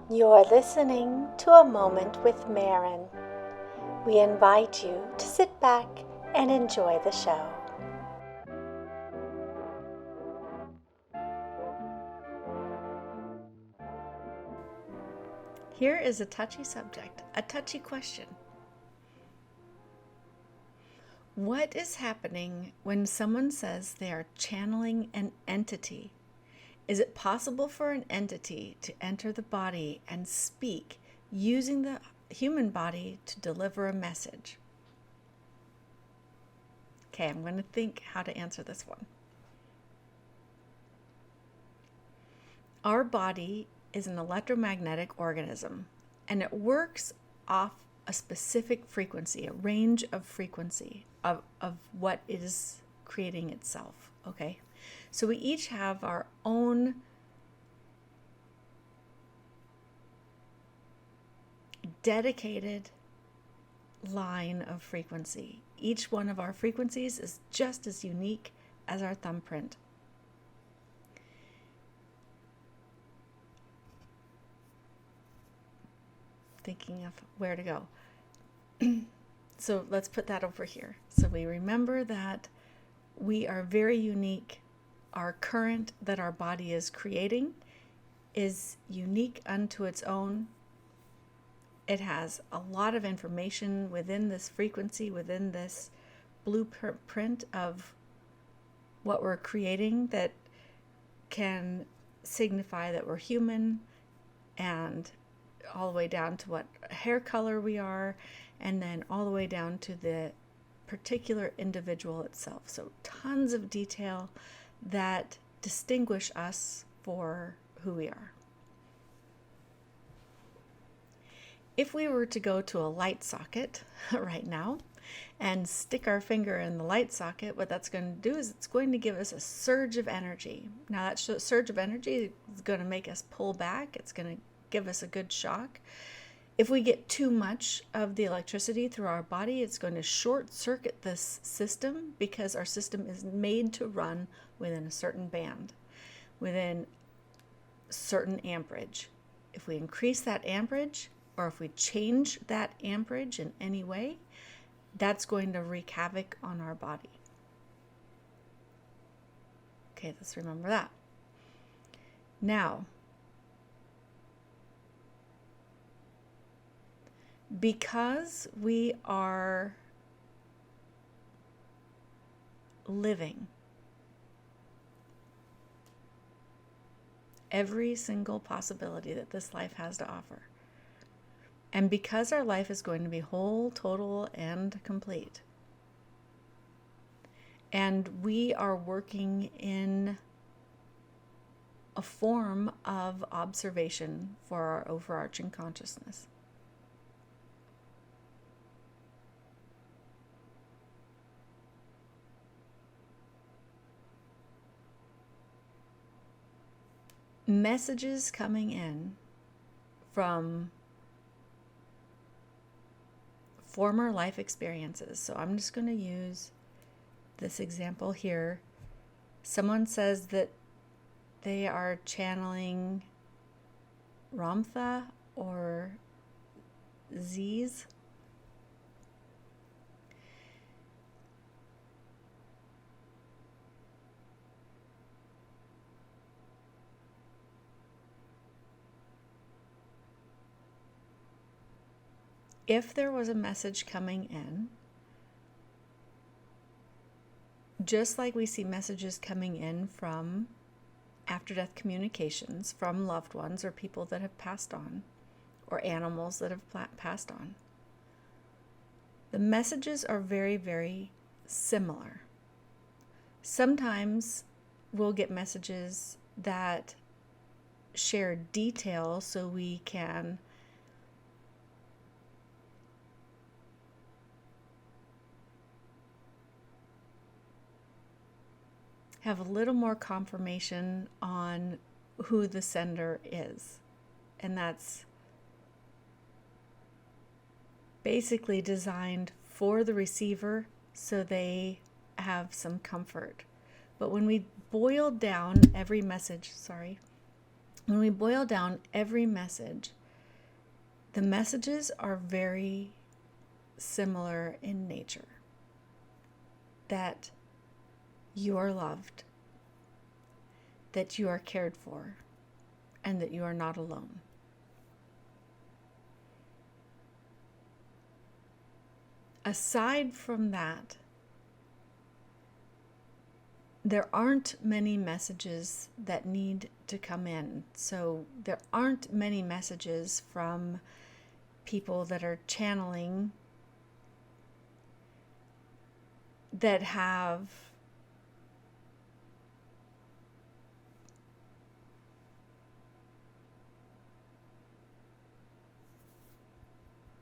You're listening to A Moment with Marin. We invite you to sit back and enjoy the show. Here is a touchy subject, a touchy question. What is happening when someone says they are channeling an entity? Is it possible for an entity to enter the body and speak using the human body to deliver a message? Okay, I'm going to think how to answer this one. Our body is an electromagnetic organism, and it works off a specific frequency, a range of frequency of what is creating itself, okay? So we each have our own dedicated line of frequency. Each one of our frequencies is just as unique as our thumbprint. Thinking of where to go. So let's put that over here. So we remember that we are very unique. Our current that our body is creating is unique unto its own. It has a lot of information within this frequency, within this blueprint of what we're creating that can signify that we're human, and all the way down to what hair color we are, and then all the way down to the particular individual itself. So tons of detail that distinguish us for who we are. If we were to go to a light socket right now and stick our finger in the light socket, what that's going to do is it's going to give us a surge of energy. Now that surge of energy is going to make us pull back. It's going to give us a good shock. If we get too much of the electricity through our body, it's going to short circuit this system, because our system is made to run within a certain band, within certain amperage. If we increase that amperage, or if we change that amperage in any way, that's going to wreak havoc on our body. Okay, let's remember that. Now, because we are living every single possibility that this life has to offer, and because our life is going to be whole, total, and complete, and we are working in a form of observation for our overarching consciousness, messages coming in from former life experiences. So I'm just going to use this example here. Someone says that they are channeling Ramtha or Z's. If there was a message coming in, just like we see messages coming in from after-death communications from loved ones or people that have passed on, or animals that have passed on, the messages are very, very similar. Sometimes we'll get messages that share detail so we can have a little more confirmation on who the sender is. And that's basically designed for the receiver so they have some comfort. But when we boil down every message, When we boil down every message, the messages are very similar in nature. That you are loved, that you are cared for, and that you are not alone. Aside from that, there aren't many messages that need to come in. So there aren't many messages from people that are channeling that have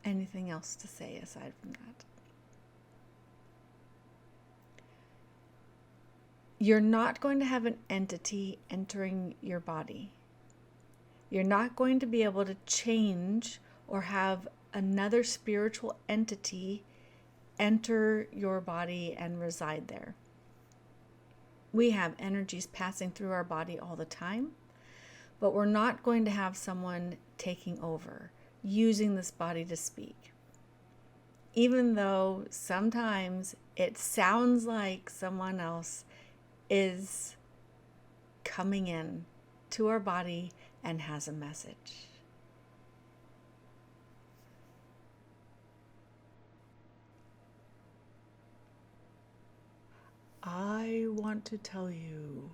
anything else to say aside from that. You're not going to have an entity entering your body. You're not going to be able to change or have another spiritual entity enter your body and reside there. We have energies passing through our body all the time, but we're not going to have someone taking over, using this body to speak. Even though sometimes it sounds like someone else is coming in to our body and has a message. I want to tell you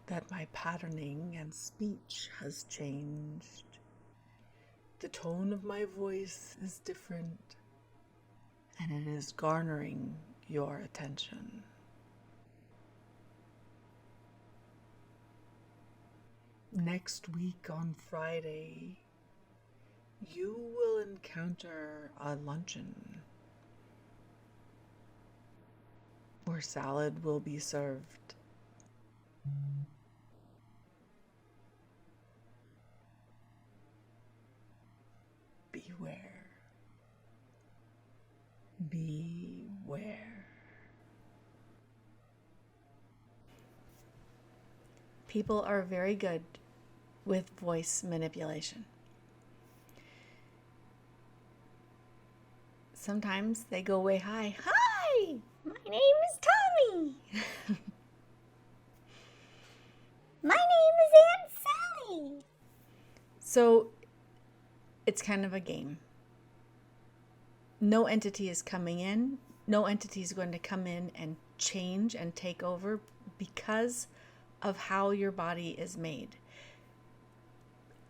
that my patterning and speech has changed. The tone of my voice is different, and it is garnering your attention. Next week on Friday, you will encounter a luncheon where salad will be served. Beware. Beware. People are very good with voice manipulation. Sometimes they go way high. Hi, my name is Tommy. My name is Aunt Sally. So it's kind of a game. No entity is coming in. No entity is going to come in and change and take over because of how your body is made.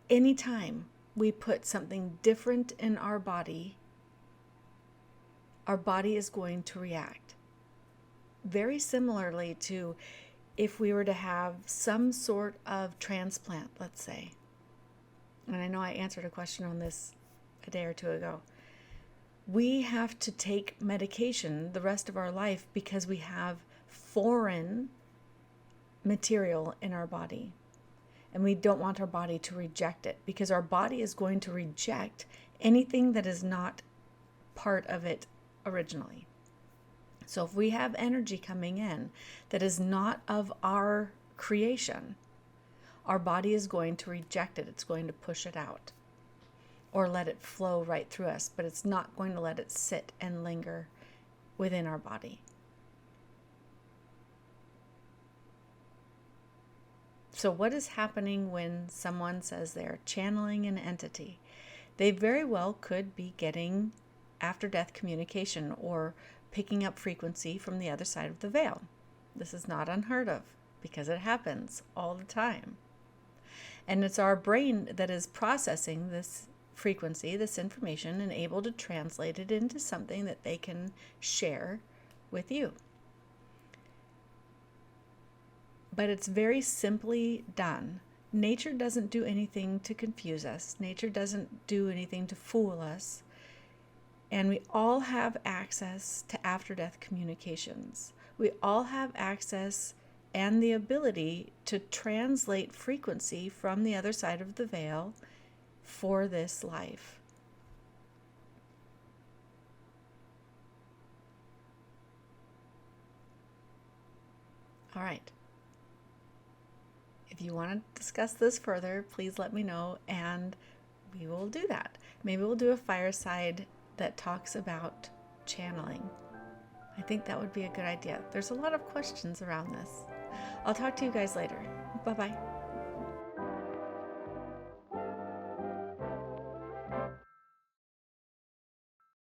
Anytime we put something different in our body is going to react. Very similarly to if we were to have some sort of transplant, let's say. And I know I answered a question on this a day or two ago. We have to take medication the rest of our life because we have foreign material in our body. And we don't want our body to reject it because our body is going to reject anything that is not part of it originally. So if we have energy coming in that is not of our creation, our body is going to reject it. It's going to push it out or let it flow right through us, but it's not going to let it sit and linger within our body. So what is happening when someone says they're channeling an entity? They very well could be getting after-death communication or picking up frequency from the other side of the veil. This is not unheard of because it happens all the time. And it's our brain that is processing this frequency, this information, and able to translate it into something that they can share with you. But it's very simply done. Nature doesn't do anything to confuse us. Nature doesn't do anything to fool us. And we all have access to after-death communications. We all have access and the ability to translate frequency from the other side of the veil for this life. All right. If you want to discuss this further, please let me know and we will do that. Maybe we'll do a fireside that talks about channeling. I think that would be a good idea. There's a lot of questions around this. I'll talk to you guys later. Bye-bye.